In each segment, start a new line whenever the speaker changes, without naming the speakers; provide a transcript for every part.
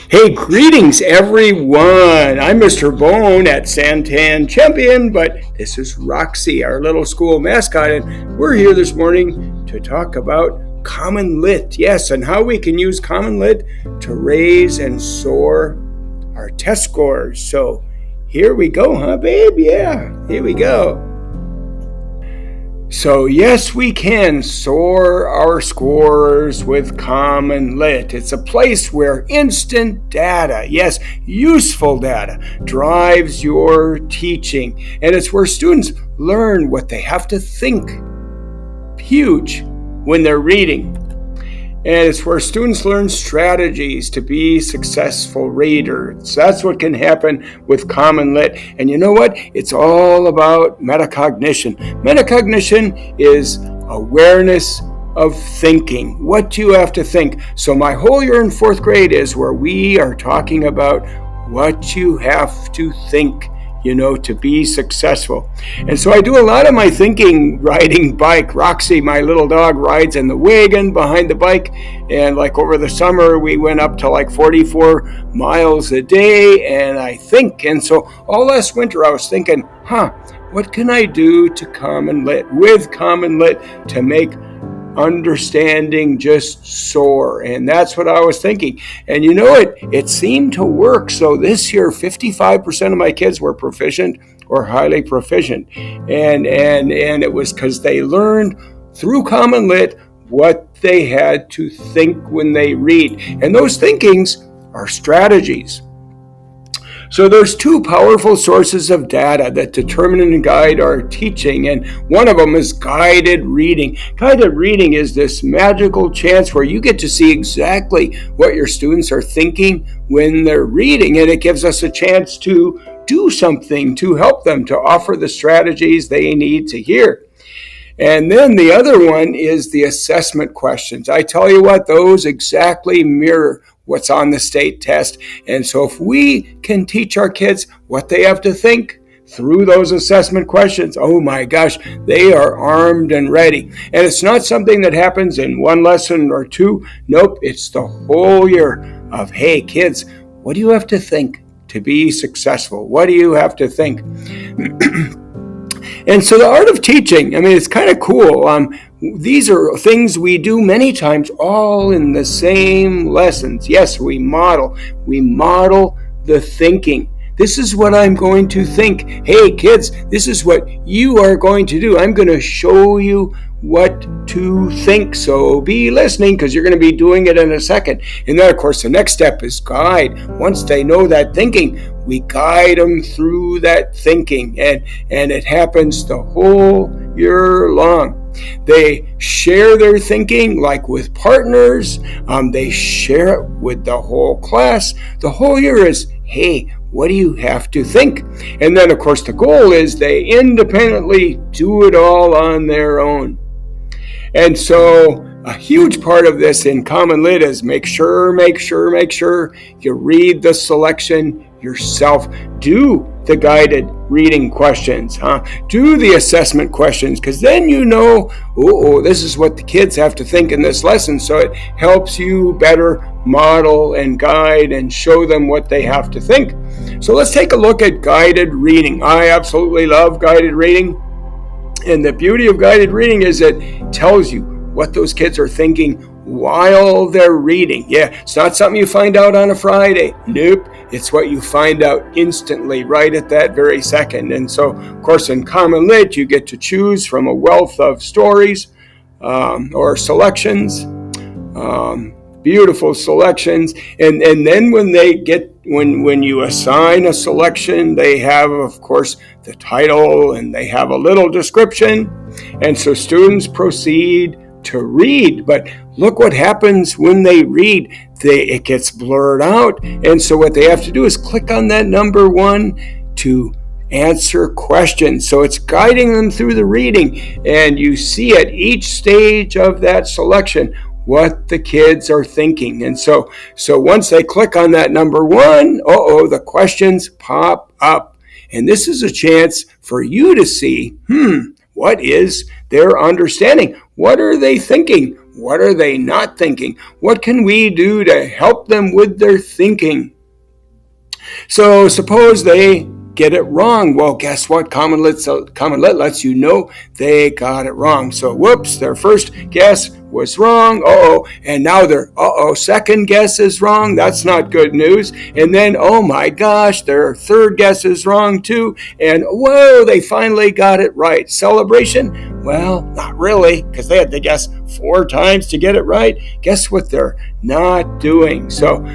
Hey, greetings everyone. I'm Mr. Bone at Santan Champion, but this is Roxy, our little school mascot, and we're here this morning to talk about Common Lit. Yes, and how we can use Common Lit to raise and soar our test scores. So here we go, huh, babe? Yeah, here we go. So yes, we can soar our scores with Common Lit. It's a place where instant data, yes, useful data, drives your teaching. And it's where students learn what they have to think. Huge when they're reading. And it's where students learn strategies to be successful readers. That's what can happen with Common Lit. And you know what? It's all about metacognition. Metacognition is awareness of thinking, what you have to think. So my whole year in fourth grade is where we are talking about what you have to think, to be successful. And so I do a lot of my thinking riding bike. Roxy, my little dog, rides in the wagon behind the bike. And like over the summer, we went up to like 44 miles a day, and I think. And so all last winter, I was thinking, what can I do with Common Lit to make understanding just soar? And that's what I was thinking. And it seemed to work. So this year 55% of my kids were proficient or highly proficient, and it was because they learned through Common Lit what they had to think when they read, and those thinkings are strategies. So there's two powerful sources of data that determine and guide our teaching, and one of them is guided reading. Guided reading is this magical chance where you get to see exactly what your students are thinking when they're reading, and it gives us a chance to do something to help them, to offer the strategies they need to hear. And then the other one is the assessment questions. I tell you what, those exactly mirror what's on the state test. And so if we can teach our kids what they have to think through those assessment questions, oh my gosh, they are armed and ready. And it's not something that happens in one lesson or two. Nope, it's the whole year of, hey kids, what do you have to think to be successful? What do you have to think? And so the art of teaching, it's kind of cool. These are things we do many times, all in the same lessons. Yes, we model the thinking. This is what I'm going to think. Hey kids, this is what you are going to do. I'm going to show you what to think. So be listening, because you're going to be doing it in a second. And then, of course, the next step is guide. Once they know that thinking, we guide them through that thinking. And it happens the whole year long. They share their thinking like with partners. They share it with the whole class. The whole year is, hey, what do you have to think? And then, of course, the goal is they independently do it all on their own. And so a huge part of this in Common Lit is make sure you read the selection yourself. Do the guided reading questions, Do the assessment questions, because then this is what the kids have to think in this lesson. So it helps you better model and guide and show them what they have to think. So let's take a look at guided reading. I absolutely love guided reading. And the beauty of guided reading is it tells you what those kids are thinking while they're reading. Yeah, it's not something you find out on a Friday. Nope, it's what you find out instantly, right at that very second. And so, of course, in Common Lit, you get to choose from a wealth of stories or selections, beautiful selections. And then when you assign a selection, they have, of course, the title, and they have a little description. And so students proceed to read, but look what happens when they read. It gets blurred out, and so what they have to do is click on that number 1 to answer questions. So it's guiding them through the reading, and you see at each stage of that selection what the kids are thinking. And so once they click on that number 1, the questions pop up, and this is a chance for you to see, what is their understanding? What are they thinking What are they not thinking? What can we do to help them with their thinking? So suppose they get it wrong. Well, guess what? Common Lit lets you know they got it wrong. So whoops, their first guess was wrong. And now their second guess is wrong. That's not good news. And then, oh my gosh, their third guess is wrong too. And whoa, they finally got it right. Celebration? Well, not really, because they had to guess 4 times to get it right. Guess what they're not doing? So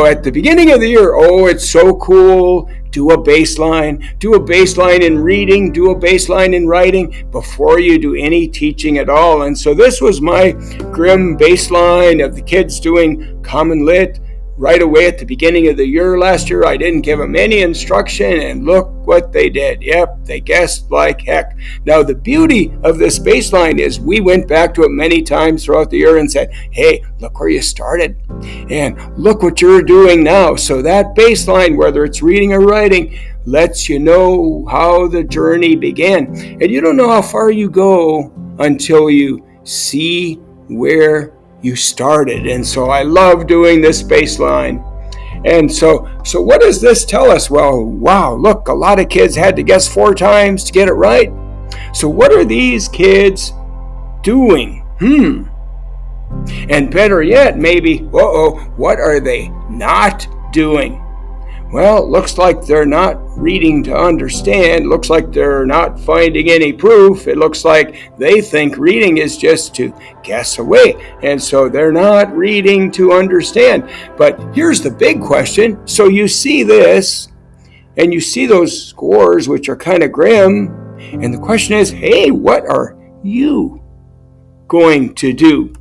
at the beginning of the year, it's so cool. Do a baseline in reading, do a baseline in writing before you do any teaching at all. And so this was my grim baseline of the kids doing Common Lit right away at the beginning of the year last year. I didn't give them any instruction, and look what they did. Yep, they guessed like heck. Now, the beauty of this baseline is we went back to it many times throughout the year and said, hey, look where you started, and look what you're doing now. So that baseline, whether it's reading or writing, lets you know how the journey began. And you don't know how far you go until you see where you started. And so I love doing this baseline. And so what does this tell us? Well, wow, look, a lot of kids had to guess 4 times to get it right. So what are these kids doing? And better yet, maybe, what are they not doing? Well, looks like they're not reading to understand. Looks like they're not finding any proof. It looks like they think reading is just to guess away. And so they're not reading to understand. But here's the big question. So you see this, and you see those scores, which are kind of grim. And the question is, hey, what are you going to do?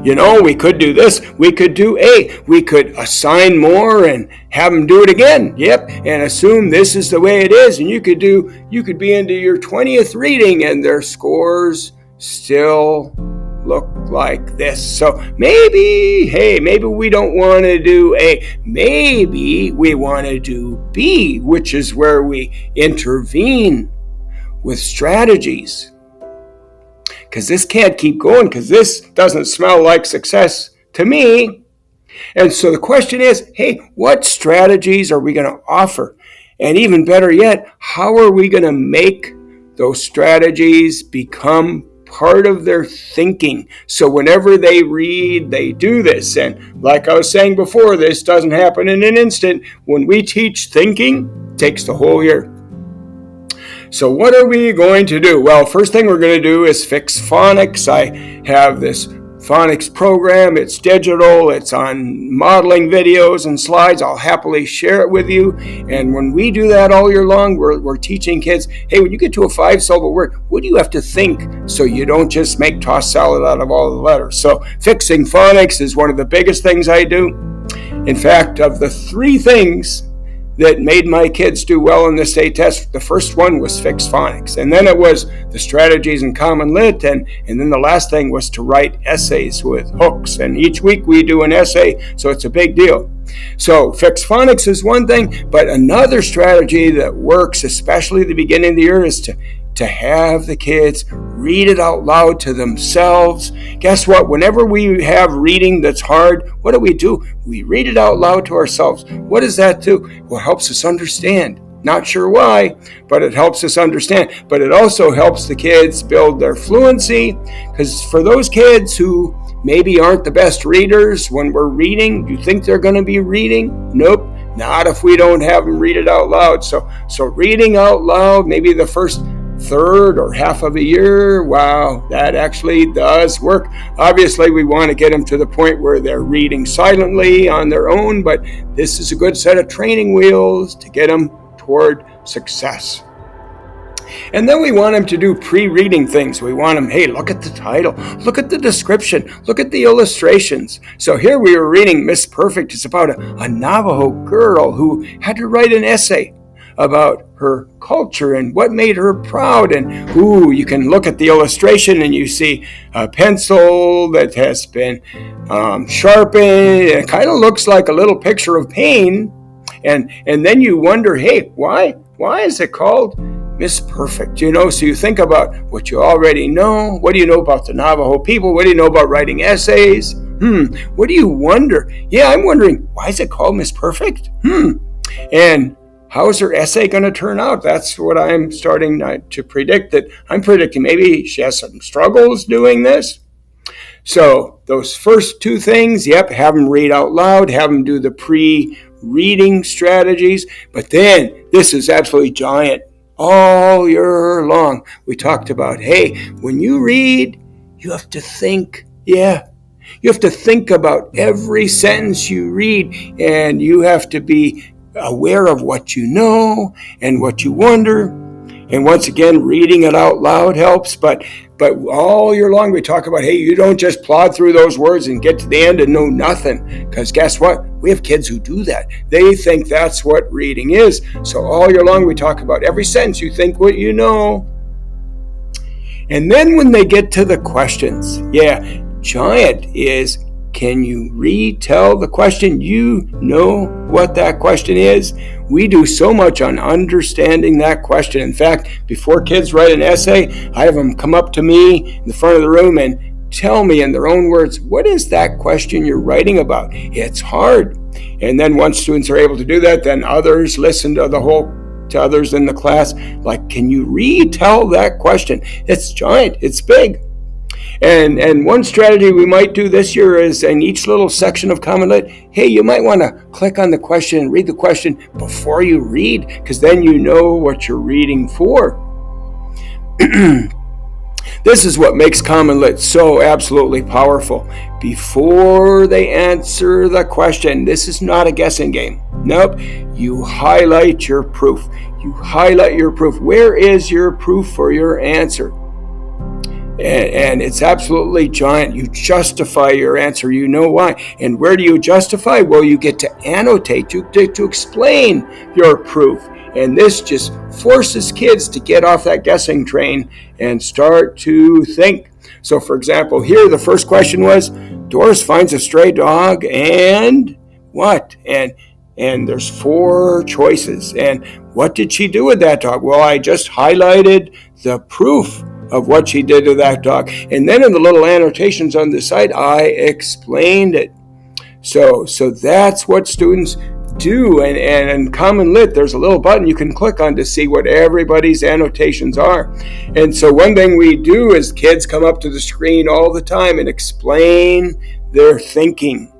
You know, we could do this. We could do we could assign more and have them do it again. Yep, and assume this is the way it is. And you could be into your 20th reading and their scores still look like this. So maybe we don't want to do A. Maybe we want to do B, which is where we intervene with strategies. Because this can't keep going, because this doesn't smell like success to me. And so the question is, hey, what strategies are we going to offer? And even better yet, how are we going to make those strategies become part of their thinking? So whenever they read, they do this. And like I was saying before, this doesn't happen in an instant. When we teach thinking, it takes the whole year. So what are we going to do? Well, first thing we're going to do is fix phonics. I have this phonics program. It's digital. It's on modeling videos and slides. I'll happily share it with you. And when we do that all year long, we're teaching kids, hey, when you get to a 5-syllable word, what do you have to think so you don't just make tossed salad out of all the letters? So fixing phonics is one of the biggest things I do. In fact, of the 3 things that made my kids do well in the state test, the first one was fixed phonics. And then it was the strategies in Common Lit. And then the last thing was to write essays with hooks. And each week we do an essay, so it's a big deal. So fixed phonics is one thing, but another strategy that works, especially at the beginning of the year, is to have the kids read it out loud to themselves. Guess what? Whenever we have reading that's hard, what do? We read it out loud to ourselves. What does that do? Well, it helps us understand. Not sure why, but it helps us understand. But it also helps the kids build their fluency, because for those kids who maybe aren't the best readers, when we're reading, do you think they're going to be reading? Nope. Not if we don't have them read it out loud. So reading out loud, maybe the first third or half of a year, wow, that actually does work. Obviously, we want to get them to the point where they're reading silently on their own, but this is a good set of training wheels to get them toward success. And then we want them to do pre-reading things. We want them, hey, look at the title, look at the description, look at the illustrations. So here we were reading Miss Perfect. It's about a Navajo girl who had to write an essay about her culture and what made her proud. And you can look at the illustration and you see a pencil that has been sharpened. It kind of looks like a little picture of pain. And then you wonder, hey, why is it called Miss Perfect, so you think about what you already know. What do you know about the Navajo people? What do you know about writing essays? What do you wonder? Yeah, I'm wondering, why is it called Miss Perfect? And how is her essay going to turn out? That's what I'm starting to predict. That I'm predicting maybe she has some struggles doing this. So those first two things, have them read out loud, have them do the pre-reading strategies. But then this is absolutely giant. All year long, we talked about, hey, when you read, you have to think. Yeah. You have to think about every sentence you read, and you have to be aware of what you know and what you wonder. And once again, reading it out loud helps, but all year long we talk about, hey, you don't just plod through those words and get to the end and know nothing, because guess what? We have kids who do that. They think that's what reading is. So all year long we talk about every sentence, you think what you know. And then when they get to the questions, giant is, can you retell the question? You know what that question is. We do so much on understanding that question. In fact, before kids write an essay, I have them come up to me in the front of the room and tell me in their own words, what is that question you're writing about? It's hard. And then once students are able to do that, then others listen to others in the class, like, can you retell that question? It's giant. It's big. And one strategy we might do this year is, in each little section of Common Lit, hey, you might want to click on the question and read the question before you read, because then you know what you're reading for. This is what makes Common Lit so absolutely powerful. Before they answer the question, this is not a guessing game. Nope. You highlight your proof. Where is your proof for your answer? And it's absolutely giant. You justify your answer. You know why. And where do you justify? Well, you get to annotate. You get to explain your proof. And this just forces kids to get off that guessing train and start to think. So, for example, here the first question was, Doris finds a stray dog and what? And there's 4 choices. And what did she do with that dog? Well, I just highlighted the proof of what she did to that dog. And then in the little annotations on the side, I explained it. So that's what students do. And in Common Lit, there's a little button you can click on to see what everybody's annotations are. And so one thing we do is kids come up to the screen all the time and explain their thinking.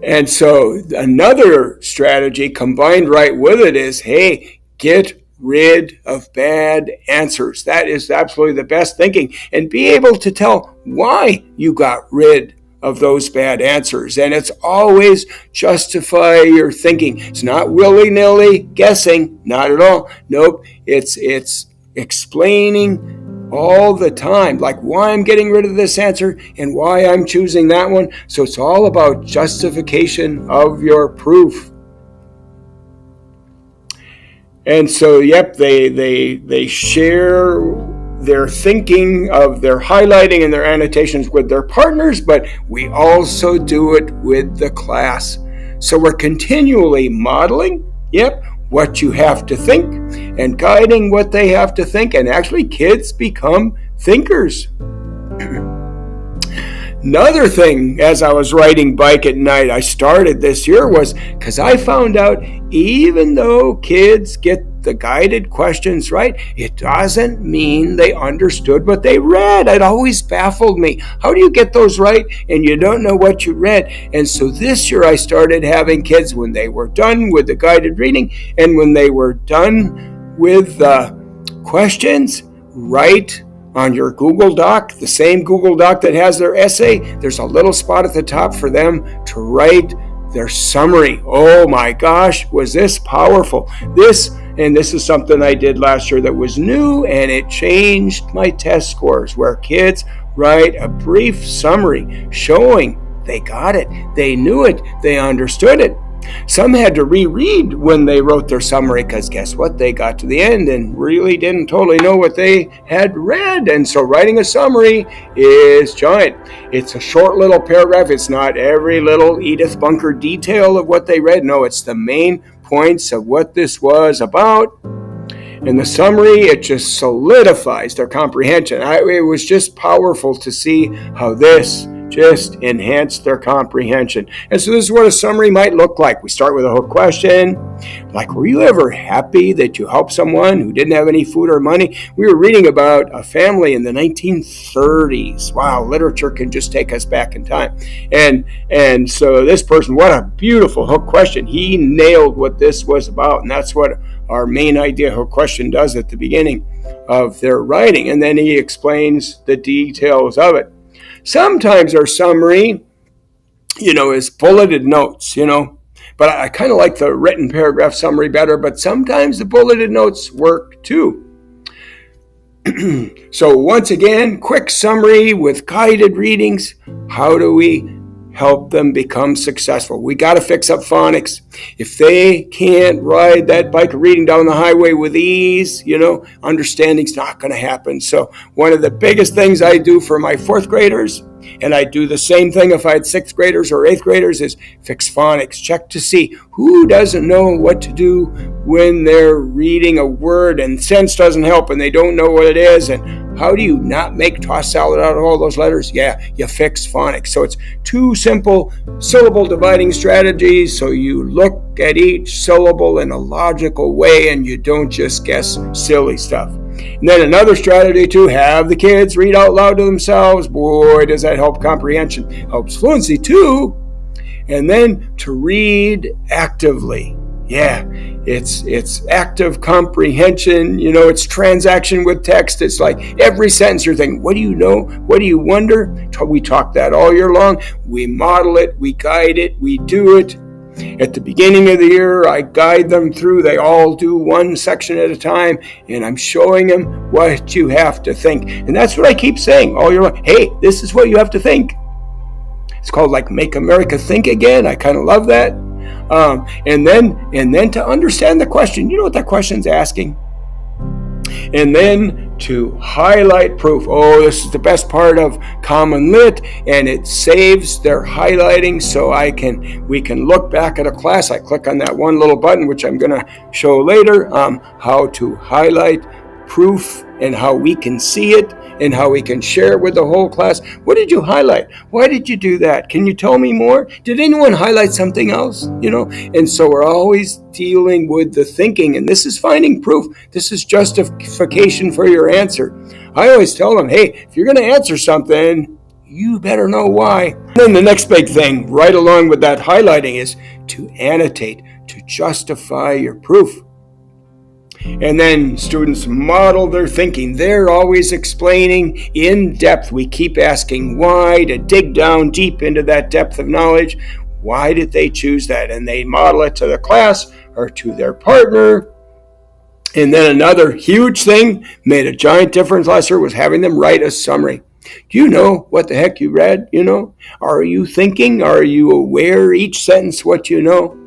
And so another strategy combined right with it is, hey, get rid of bad answers. That is absolutely the best thinking. And be able to tell why you got rid of those bad answers. And it's always justify your thinking. It's not willy-nilly guessing. Not at all. Nope. It's explaining all the time, like why I'm getting rid of this answer and why I'm choosing that one. So it's all about justification of your proof. And so, they share their thinking of their highlighting and their annotations with their partners, but we also do it with the class. So we're continually modeling, what you have to think and guiding what they have to think. And actually, kids become thinkers. Another thing, as I was riding bike at night, I started this year was because I found out even though kids get the guided questions right, it doesn't mean they understood what they read. It always baffled me. How do you get those right and you don't know what you read? And so this year I started having kids, when they were done with the guided reading and when they were done with the questions, write on your Google Doc, the same Google Doc that has their essay, there's a little spot at the top for them to write their summary. Oh my gosh, was this powerful. This is something I did last year that was new, and it changed my test scores, where kids write a brief summary showing they got it, they knew it, they understood it. Some had to reread when they wrote their summary, because guess what? They got to the end and really didn't totally know what they had read. And so writing a summary is giant. It's a short little paragraph. It's not every little Edith Bunker detail of what they read. No, it's the main points of what this was about. In the summary, it just solidifies their comprehension. It was just powerful to see how this just enhanced their comprehension. And so this is what a summary might look like. We start with a hook question, like, were you ever happy that you helped someone who didn't have any food or money? We were reading about a family in the 1930s. Wow, literature can just take us back in time. And so this person, what a beautiful hook question. He nailed what this was about, and that's what our main idea hook question does at the beginning of their writing. And then he explains the details of it. Sometimes our summary, is bulleted notes, but I kind of like the written paragraph summary better, but sometimes the bulleted notes work too. So once again, quick summary with guided readings. How do we help them become successful? We got to fix up phonics. If they can't ride that bike of reading down the highway with ease, understanding's not going to happen. So one of the biggest things I do for my fourth graders, and I do the same thing if I had sixth graders or eighth graders, is fix phonics. Check to see who doesn't know what to do when they're reading a word and sense doesn't help and they don't know what it is. And how do you not make tossed salad out of all those letters? Yeah, you fix phonics. So it's two simple syllable dividing strategies. So you look at each syllable in a logical way and you don't just guess silly stuff. And then another strategy to have the kids read out loud to themselves. Boy, does that help comprehension. Helps fluency too. And then to read actively. Yeah, it's active comprehension. It's transaction with text. It's like every sentence you're thinking, what do you know? What do you wonder? We talk that all year long. We model it. We guide it. We do it. At the beginning of the year, I guide them through. They all do one section at a time, and I'm showing them what you have to think. And that's what I keep saying all year long. Hey, this is what you have to think. It's called like Make America Think Again. I kind of love that. And then to understand the question, you know what that question's asking? And then to highlight proof. Oh, this is the best part of Common Lit, and it saves their highlighting so we can look back at a class. I click on that one little button, which I'm going to show later, how to highlight proof and how we can see it and how we can share it with the whole class. What did you highlight? Why did you do that? Can you tell me more? Did anyone highlight something else? And so we're always dealing with the thinking, and this is finding proof. This is justification for your answer. I always tell them, hey, if you're going to answer something, you better know why. Then the next big thing, right along with that highlighting, is to annotate, to justify your proof. And then students model their thinking. They're always explaining in depth. We keep asking why, to dig down deep into that depth of knowledge. Why did they choose that? And they model it to the class or to their partner. And then another huge thing, made a giant difference last year, was having them write a summary. Do you know what the heck you read? Are you thinking? Are you aware each sentence what you know?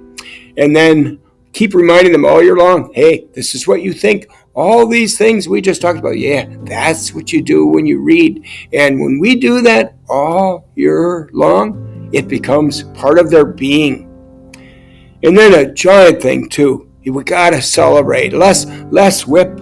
And then keep reminding them all year long, hey, this is what you think. All these things we just talked about, yeah, that's what you do when you read. And when we do that all year long, it becomes part of their being. And then a giant thing too, we got to celebrate. Less whip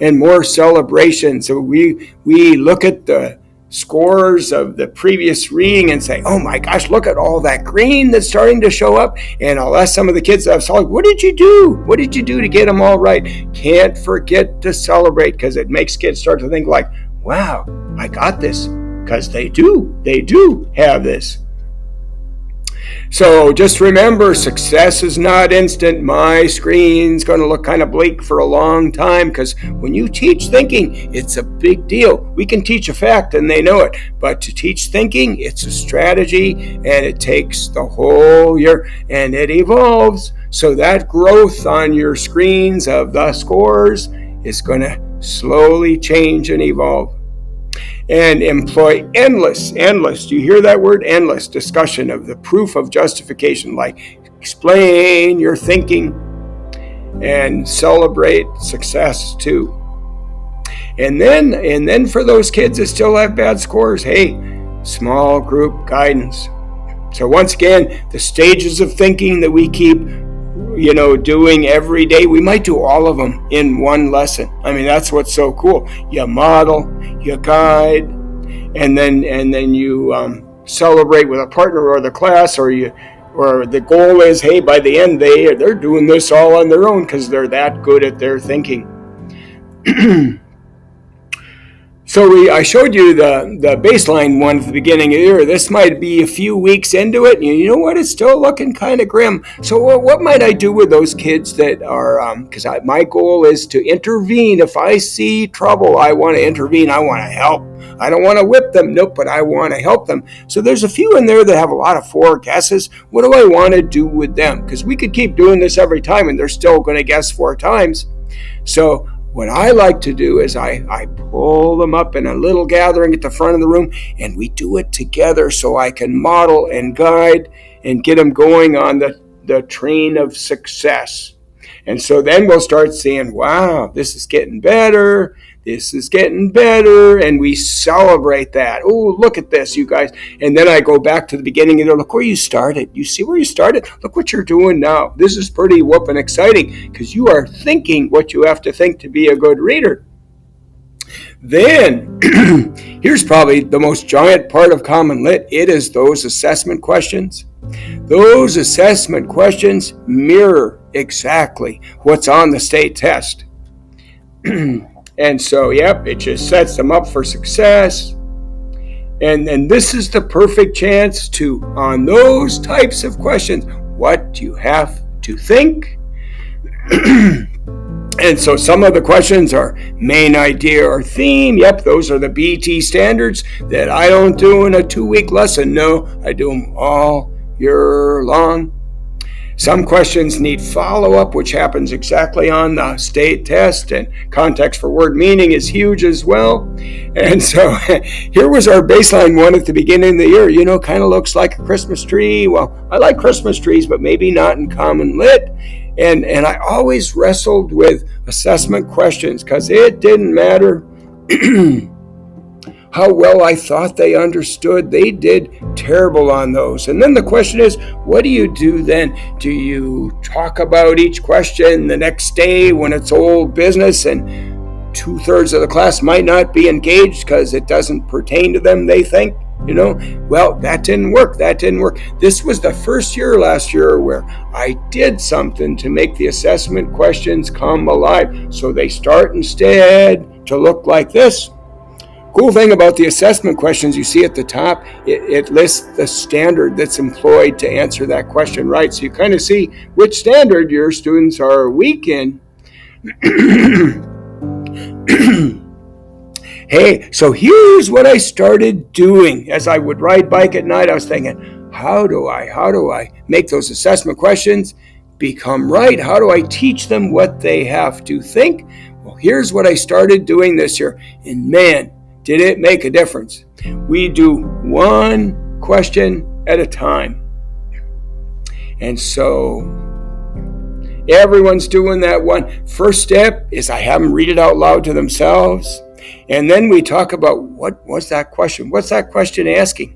and more celebration. So we look at the scores of the previous reading and say, oh my gosh, look at all that green that's starting to show up. And I'll ask some of the kids that I've saw, what did you do? What did you do to get them all right? Can't forget to celebrate, because it makes kids start to think like, wow, I got this, because they do have this. So just remember, success is not instant. My screen's going to look kind of bleak for a long time, because when you teach thinking, it's a big deal. We can teach a fact and they know it, but to teach thinking, it's a strategy, and it takes the whole year, and it evolves. So that growth on your screens of the scores is going to slowly change and evolve. And employ endless, do you hear that word? Endless discussion of the proof of justification, like explain your thinking and celebrate success too. And then for those kids that still have bad scores, hey, small group guidance. So once again, the stages of thinking that we keep doing every day. We might do all of them in one lesson. I mean, that's what's so cool. You model, you guide, and then you celebrate with a partner or the class, or the goal is, hey, by the end they're doing this all on their own because they're that good at their thinking. So I showed you the baseline one at the beginning of the year. This might be a few weeks into it. And you know what? It's still looking kind of grim. So what might I do with those kids that are, because my goal is to intervene. If I see trouble, I want to intervene. I want to help. I don't want to whip them. Nope, but I want to help them. So there's a few in there that have a lot of 4 guesses. What do I want to do with them? Because we could keep doing this every time and they're still going to guess 4 times. So what I like to do is I pull them up in a little gathering at the front of the room, and we do it together so I can model and guide and get them going on the train of success. And so then we'll start seeing, wow, this is getting better. This is getting better. And we celebrate that. Oh, look at this, you guys. And then I go back to the beginning and go, look where you started. You see where you started? Look what you're doing now. This is pretty whooping exciting because you are thinking what you have to think to be a good reader. Then, here's probably the most giant part of Common Lit. It is those assessment questions. Those assessment questions mirror exactly what's on the state test. And so, yep, it just sets them up for success. And this is the perfect chance to, on those types of questions, what do you have to think? And so some of the questions are main idea or theme. Yep, those are the BT standards that I don't do in a 2-week lesson. No, I do them all year long. Some questions need follow-up, which happens exactly on the state test, and context for word meaning is huge as well. And so here was our baseline one at the beginning of the year. Kind of looks like a Christmas tree. Well, I like Christmas trees, but maybe not in Common Lit. And I always wrestled with assessment questions because it didn't matter how well I thought they understood. They did terrible on those. And then the question is, what do you do then? Do you talk about each question the next day when it's old business and 2/3 of the class might not be engaged because it doesn't pertain to them, they think? Well, that didn't work. This was the first year last year where I did something to make the assessment questions come alive. So they start instead to look like this. Cool thing about the assessment questions, you see at the top, it lists the standard that's employed to answer that question right. So you kind of see which standard your students are weak in. Hey, so here's what I started doing. As I would ride bike at night, I was thinking, how do I make those assessment questions become right? How do I teach them what they have to think? Well, here's what I started doing this year. And man, did it make a difference. We do one question at a time. And so everyone's doing that one. First step is I have them read it out loud to themselves. And then we talk about what was that question? What's that question asking?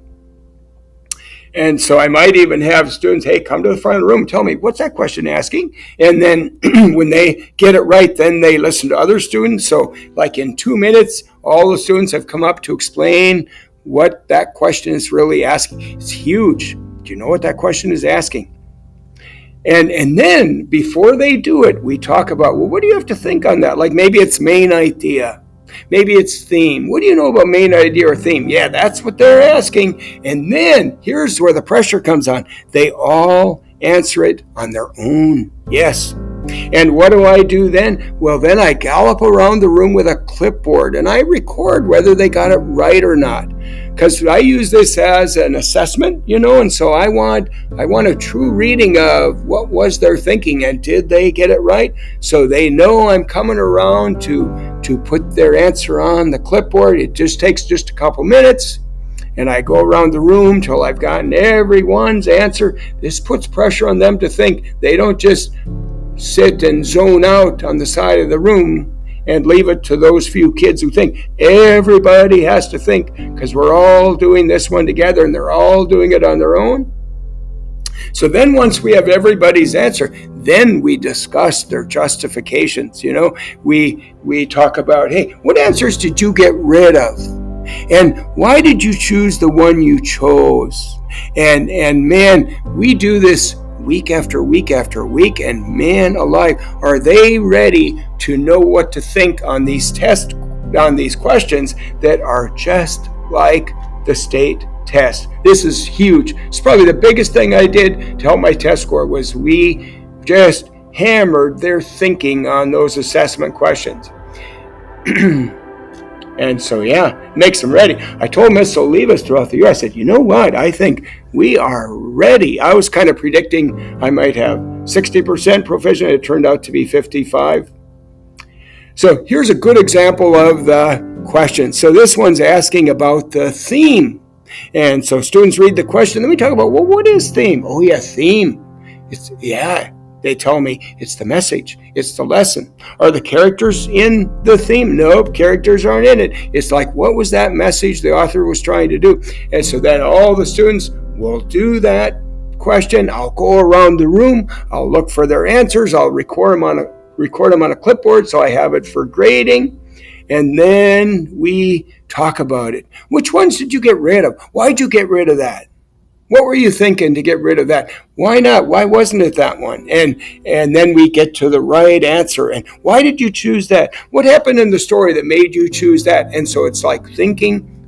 And so I might even have students, hey, come to the front of the room, tell me, what's that question asking? And then when they get it right, then they listen to other students. So like in 2 minutes, all the students have come up to explain what that question is really asking. It's huge. Do you know what that question is asking? And then before they do it, we talk about, well, what do you have to think on that? Like maybe it's main idea. Maybe it's theme. What do you know about main idea or theme? Yeah, that's what they're asking. And then here's where the pressure comes on. They all answer it on their own. Yes. And what do I do then? Well, then I gallop around the room with a clipboard and I record whether they got it right or not. Because I use this as an assessment, and so I want a true reading of what was their thinking and did they get it right? So they know I'm coming around to put their answer on the clipboard. It just takes just a couple minutes. And I go around the room till I've gotten everyone's answer. This puts pressure on them to think. They don't just sit and zone out on the side of the room and leave it to those few kids who think. Everybody has to think because we're all doing this one together and they're all doing it on their own. So then once we have everybody's answer, then we discuss their justifications. We talk about, hey, what answers did you get rid of? And why did you choose the one you chose? And man, we do this week after week after week, and man alive, are they ready to know what to think on these tests, on these questions that are just like the state test. This is huge. It's probably the biggest thing I did to help my test score was we just hammered their thinking on those assessment questions. And so, makes them ready. I told Miss Olivas throughout the year, I said, you know what? I think we are ready. I was kind of predicting I might have 60% proficient. It turned out to be 55. So here's a good example of the question. So this one's asking about the theme. And so students read the question. Then we talk about, well, what is theme? Oh, yeah, theme. They tell me it's the message. It's the lesson. Are the characters in the theme? Nope, characters aren't in it. It's like, what was that message the author was trying to do? And so then all the students will do that question. I'll go around the room. I'll look for their answers. I'll record them on a clipboard so I have it for grading. And then we talk about it. Which ones did you get rid of? Why'd you get rid of that? What were you thinking to get rid of that? Why not? Why wasn't it that one? And then we get to the right answer. And why did you choose that? What happened in the story that made you choose that? And so it's like thinking.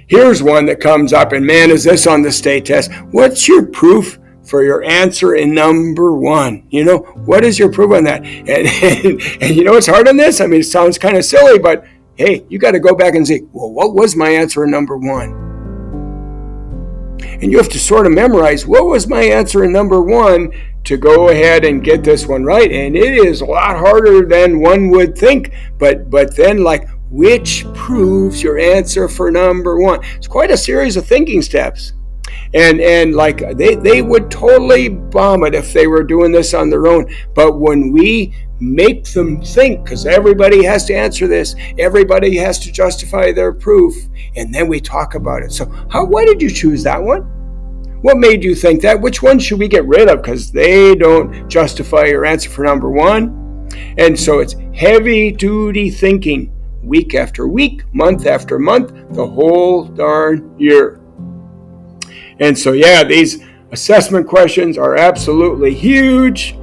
Here's one that comes up, and man, is this on the state test. What's your proof for your answer in number one? What is your proof on that? And you know what's hard on this? I mean, it sounds kind of silly, but hey, you got to go back and say, well, what was my answer in number one? And you have to sort of memorize, what was my answer in number one to go ahead and get this one right? And it is a lot harder than one would think. But then, like, which proves your answer for number one? It's quite a series of thinking steps. And like they would totally bomb it if they were doing this on their own. But when we make them think, because everybody has to answer this, everybody has to justify their proof, and then we talk about it. So why did you choose that one? What made you think that? Which one should we get rid of because they don't justify your answer for number one? And so it's heavy duty thinking, week after week, month after month, the whole darn year. And so, these assessment questions are absolutely huge.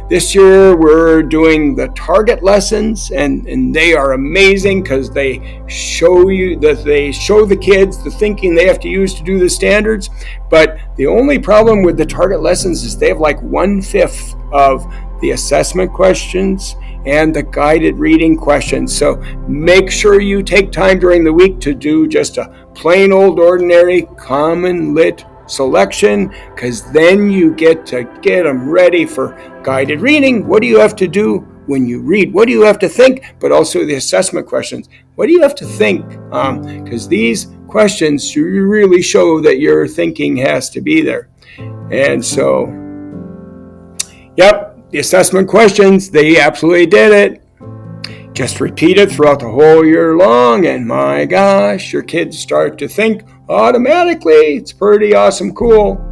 This year we're doing the target lessons, and they are amazing because they show the kids the thinking they have to use to do the standards. But the only problem with the target lessons is they have like 1/5 of the assessment questions and the guided reading questions. So make sure you take time during the week to do just a plain old ordinary common lit selection, because then you get to get them ready for guided reading. What do you have to do when you read? What do you have to think? But also the assessment questions. What do you have to think? Because these questions really show that your thinking has to be there. And so, the assessment questions, they absolutely did it. Just repeat it throughout the whole year long, and my gosh, your kids start to think automatically. It's pretty awesome, cool.